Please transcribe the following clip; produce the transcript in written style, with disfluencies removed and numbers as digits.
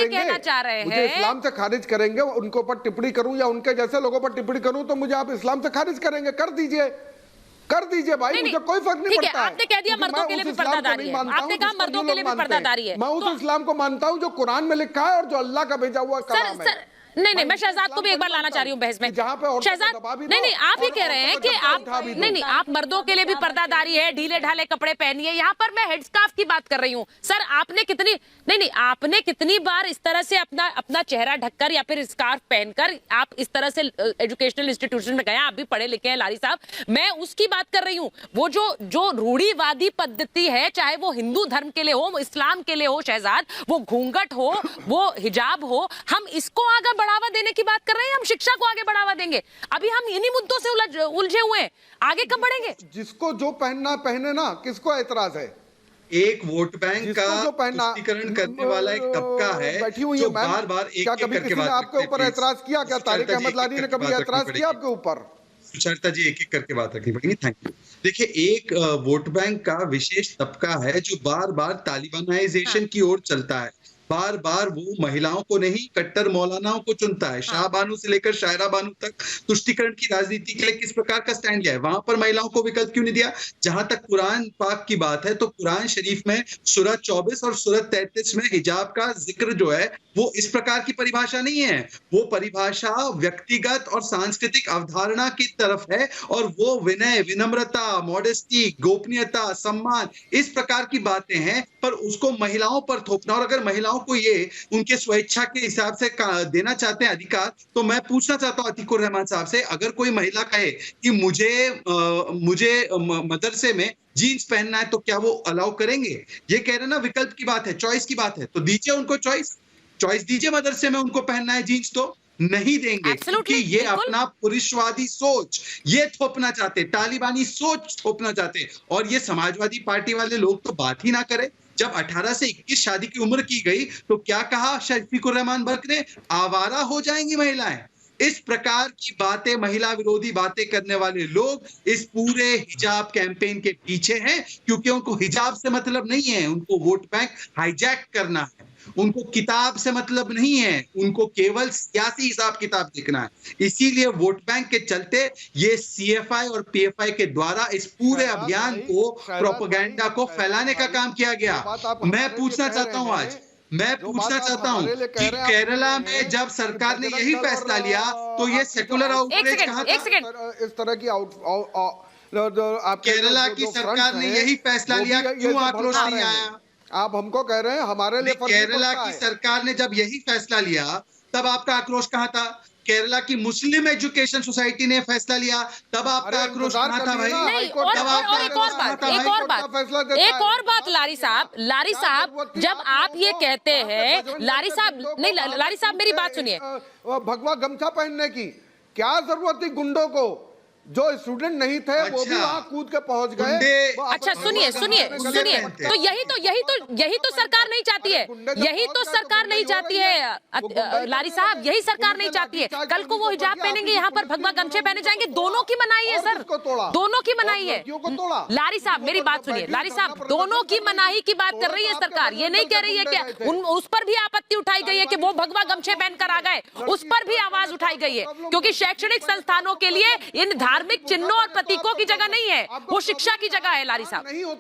करेंगे, कहना चाह रहे हैं, मुझे इस्लाम से खारिज करेंगे, उनके ऊपर टिप्पणी करूं या उनके जैसे लोगों पर टिप्पणी करूं तो मुझे आप इस्लाम से खारिज करेंगे, कर दीजिए भाई, मुझे कोई फर्क नहीं पड़ता है। आपने कह दिया मर्दों के लिए भी पर्दादारी है, आपने कहा मर्दों के लिए भी पर्दादारी है। मैं उस इस्लाम को मानता हूं जो कुरान में लिखा है और जो अल्लाह का भेजा हुआ कलाम है। नहीं, मैं शहजाद को भी एक बार लाना चाह रही हूँ बहस में। शहजाद, नहीं, आप ही कह रहे हैं कि आप नहीं, आप मर्दों के लिए भी पर्दादारी है, ढीले ढाले कपड़े पहनिए। यहाँ पर मैं हेडस्कार्फ की बात कर रही हूँ। सर, आपने कितनी बार इस तरह से अपना चेहरा ढककर या फिर स्कार्फ पहनकर आप इस तरह से एजुकेशनल इंस्टीट्यूशन में गए? आप भी पढ़े लिखे हैं लारी साहब, मैं उसकी बात कर रही हूँ। वो जो रूढ़िवादी पद्धति है, चाहे वो हिंदू धर्म के लिए हो, इस्लाम के लिए हो शहजाद, वो घूंघट हो, वो हिजाब हो, हम इसको आगे बढ़ावा देने की बात कर रहे हैं, हम शिक्षा को आगे बढ़ावा देंगे। अभी हम इन्हीं मुद्दों से उलझे हुए हैं, आगे कब बढ़ेंगे? जिसको जो पहनना पहने ना, किसको एतराज है? एक वोट बैंक का तुष्टीकरण करने वाला एक तबका है जो बार बार एक करके बात आपके ऊपर एतराज किया क्या? तारिक अहमद लारी ने कभी एतराज किया आपके ऊपर? सुचरिता जी, एक एक करके बात रखनी पड़ेगी। Thank you. देखिए, एक वोट बैंक का विशेष तबका है जो बार बार तालिबानाइजेशन की ओर चलता है। बार बार वो महिलाओं को नहीं, कट्टर मौलानाओं को चुनता है। शाह बानू से लेकर शायरा बानू तक तुष्टीकरण की राजनीति के लिए किस प्रकार का स्टैंड लिया है? वहां पर महिलाओं को विकल्प क्यों नहीं दिया? जहां तक कुरान पाक की बात है तो कुरान शरीफ में सूरह 24 और सूरह 33 में हिजाब का जिक्र जो है वो इस प्रकार की परिभाषा नहीं है। वो परिभाषा व्यक्तिगत और सांस्कृतिक अवधारणा की तरफ है और वो विनय, विनम्रता, मॉडेस्टी, गोपनीयता, सम्मान, इस प्रकार की बातें हैं। पर उसको महिलाओं पर थोपना, और अगर महिलाओं को ये उनके स्वेच्छा के हिसाब से देना चाहते हैं अधिकार, तो मैं पूछना चाहता हूं अतीकुर रहमान साहब से, अगर कोई महिला कहे कि मुझे मदरसे में जीन्स पहनना है तो क्या वो अलाउ करेंगे? ये कह रहे ना, विकल्प की बात है, चॉइस की बात है, तो दीजिए उनको चॉइस दीजिए। मदरसे में उनको पहनना है जीन्स तो नहीं देंगे, क्योंकि ये अपना पुरुषवादी सोच ये थोपना चाहते, तालिबानी सोच थोपना चाहते। और ये समाजवादी पार्टी वाले लोग तो बात ही ना करें। जब 18 से 21 शादी की उम्र की गई तो क्या कहा शफीकुर रहमान बर्क ने? आवारा हो जाएंगी महिलाएं। इस प्रकार की बातें, महिला विरोधी बातें करने वाले लोग इस पूरे हिजाब कैंपेन के पीछे हैं, क्योंकि उनको हिजाब से मतलब नहीं है, उनको वोट बैंक हाईजैक करना है। उनको किताब से मतलब नहीं है, उनको केवल सियासी हिसाब किताब देखना है। इसीलिए वोट बैंक के चलते ये सीएफआई और पीएफआई के द्वारा इस पूरे अभियान को, प्रोपेगेंडा को फैलाने का काम किया गया। मैं पूछना चाहता हूं कि केरला में जब सरकार ने यही फैसला लिया तो ये सेकुलर आउटरीच कहां था? इस तरह की केरला की सरकार ने यही फैसला लिया, क्यों आक्रोश नहीं आया? आप हमको कह रहे हैं हमारे लिए केरला की सरकार ने जब यही फैसला लिया तब आपका आक्रोश कहां था? केरला की मुस्लिम एजुकेशन सोसाइटी ने फैसला लिया तब आपका आक्रोश कहां था भाई? नहीं, एक और बात लारी साहब, जब आप ये कहते हैं, लारी साहब मेरी बात सुनिए। भगवा गमछा पहनने की क्या जरूरत थी? गुंडों को, जो स्टूडेंट नहीं थे वो भी वहां कूद के पहुंच गए। अच्छा, सुनिए, तो यही तो सरकार नहीं चाहती है, यही तो सरकार नहीं चाहती है लारी साहब, यही सरकार नहीं चाहती है। कल को वो हिजाब पहनेंगे, यहाँ पर भगवा गमछे पहने जाएंगे, दोनों की मनाही है सर, दोनों की मनाही है। लारी साहब मेरी बात सुनिए, लारी साहब, दोनों की मनाही की बात कर रही है सरकार, ये नहीं कह रही है कि उस पर भी आपत्ति उठाई गई है कि वो भगवा गमछे पहनकर आ गए, उस पर भी आवाज उठाई गई है, क्योंकि शैक्षणिक संस्थानों के लिए इन धार्मिक चिन्हों और प्रतीकों की जगह नहीं है, वो शिक्षा की जगह है लारी साहब।